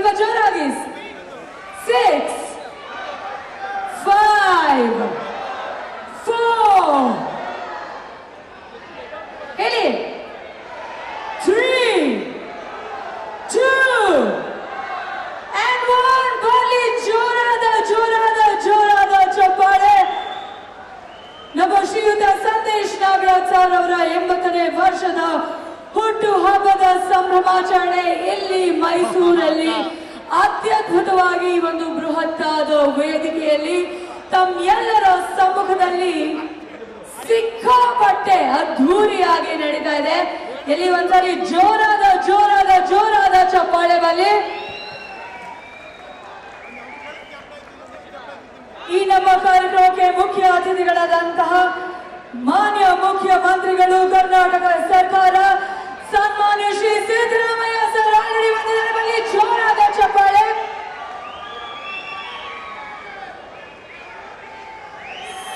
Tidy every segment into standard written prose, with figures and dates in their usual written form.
ಸ್ವಲ್ಪ ಜೋರಾಗಿ 6 5 4 ಹೇಳಿ 3 2 and 1 ಬರಲಿ ಜೋರಾದ ಜೋರಾದ ಜೋರಾದ ಚಪ್ಪಾಳೆ ನಮ್ಮ ಶ್ರೀಯುತ ಸಂದೇಶ್ ನಾಗರಾಜ್ ಸರ್ ಅವರ 80ನೇ ವರ್ಷದ ಹುಟ್ಟು ಹಬ್ಬದ ಸಂಭ್ರಮಾಚರಣೆ ಇಲ್ಲಿ ಮೈಸೂರಲ್ಲಿ ಅತ್ಯದ್ಭುತವಾಗಿ ಒಂದು ಬೃಹತ್ತಾದ ವೇದಿಕೆಯಲ್ಲಿ ತಮ್ಮೆಲ್ಲರ ಸಮ್ಮುಖದಲ್ಲಿ ಸಿಕ್ಕಾಪಟ್ಟೆ ಅದ್ಧೂರಿಯಾಗಿ ನಡೀತಾ ಇದೆ. ಇಲ್ಲಿ ಒಂದ್ಸರಿ ಜೋರಾದ ಜೋರಾದ ಜೋರಾದ ಚಪ್ಪಾಳೆ ಬರಲಿ. ಈ ನಮ್ಮ ಕಾರ್ಯಕ್ರಮಕ್ಕೆ ಮುಖ್ಯ ಅತಿಥಿಗಳಾದಂತಹ ಮಾನ್ಯ ಮುಖ್ಯಮಂತ್ರಿಗಳು ಕರ್ನಾಟಕ ಸರ್ಕಾರ ಸನ್ಮಾನ್ಯ ಶ್ರೀ ಸಿದ್ದರಾಮಯ್ಯ ಸರ್ ಆಲ್ರೆಡಿ ಬಂದಿದ್ದಾರೆ. ಬಲ್ಲಿ ಜೋರಾದ ಚಪ್ಪಾಳೆ.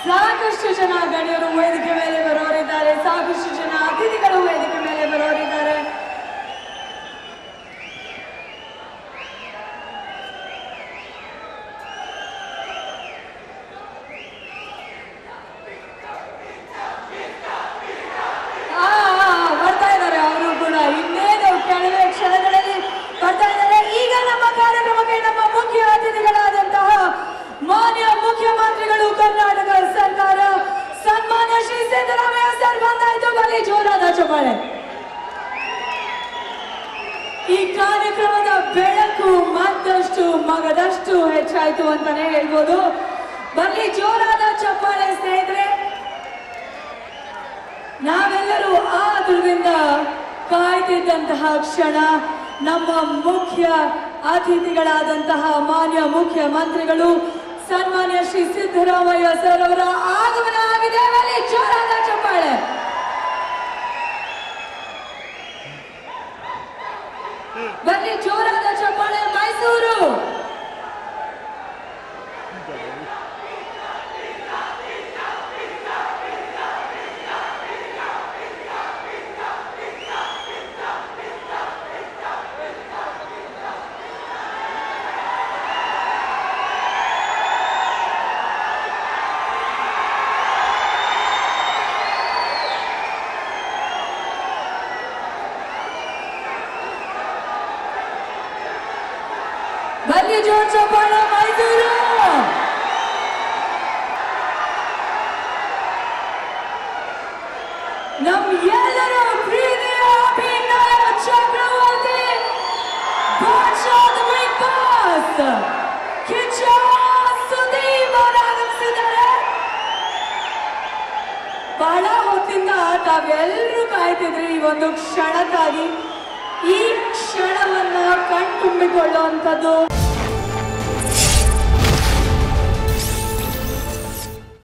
ಸಾಕಷ್ಟು ಜನ ಗಣ್ಯರು ವೇದಿಕೆ ಮೇಲೆ ಬರೋರಿದ್ದಾರೆ, ಸಾಕಷ್ಟು ಜನ ಅತಿಥಿಗಳು ವೇದಿಕೆ ಮೇಲೆ ಬರೋರಿದ್ದಾರೆ. ಬರ್ತಾ ಇದ್ದಾರೆ ಅವರು ಕೂಡ, ಇನ್ನೇನು ಕೆಲವೇ ಕ್ಷಣಗಳಲ್ಲಿ ಬರ್ತಾ ಇದ್ದಾರೆ. ಈಗ ನಮ್ಮ ಕಾರ್ಯಕ್ರಮಕ್ಕೆ ನಮ್ಮ ಮುಖ್ಯ ಅತಿಥಿಗಳಾದಂತಹ ಮಾನ್ಯ ಮುಖ್ಯಮಂತ್ರಿಗಳು ಕರ್ನಾಟಕ ಸರ್ಕಾರ ಸನ್ಮಾನ್ಯ ಶ್ರೀ ಸಿದ್ದರಾಮಯ್ಯ ಸರ್ ಬಂದಾಯ್ತು. ಬಲಿ ಜೋರಾದ ಚಪ್ಪಾಳೆ. ಈ ಕಾರ್ಯಕ್ರಮದ ಬೆಳಕು ಮತ್ತಷ್ಟು ಮಗದಷ್ಟು ಹೆಚ್ಚಾಯ್ತು ಅಂತಾನೆ ಹೇಳ್ಬೋದು. ಬಲಿ ಜೋರಾದ ಚಪ್ಪಾಳೆ ಸ್ನೇಹಿತರೆ. ನಾವೆಲ್ಲರೂ ಆತುರದಿಂದ ಕಾಯ್ತಿದ್ದಂತಹ ಕ್ಷಣ ನಮ್ಮ ಮುಖ್ಯ ಅತಿಥಿಗಳಾದಂತಹ ಮಾನ್ಯ ಮುಖ್ಯಮಂತ್ರಿಗಳು ಸನ್ಮಾನ್ಯ ಶ್ರೀ ಸಿದ್ದರಾಮಯ್ಯ ಸರ್ ಅವರ ಆಗಮನ ಆಗಿದೆ. ಬಲಿ ಜೋರಾದ ಚಪ್ಪಾಳೆ. ಬನ್ನಿ ಜೋರಾದ ಚಪ್ಪಾಳೆ ಮೈಸೂರು. ಬನ್ನಿ ಜೋರ್ ಚಪ್ಪಾಳೆ ಮೈಸೂರು. ನಮ್ ಎಲ್ಲರ ಪ್ರೀತಿಯ ಅಭಿನಯ ಚಕ್ರವರ್ತಿ ಬಾಸ್ ಕಿಚ್ಚ ಸುದೀಪ್ ಅವರು ಆಗಮಿಸಿದ್ದಾರೆ. ಬಹಳ ಹೊತ್ತಿಂದ ತಾವೆಲ್ಲರೂ ಕಾಯ್ತಿದ್ರಿ ಈ ಒಂದು ಕ್ಷಣಕ್ಕಾಗಿ. ಈ ಕ್ಷಣವನ್ನ ಕಣ್ತುಂಬಿಕೊಳ್ಳುವಂಥದ್ದು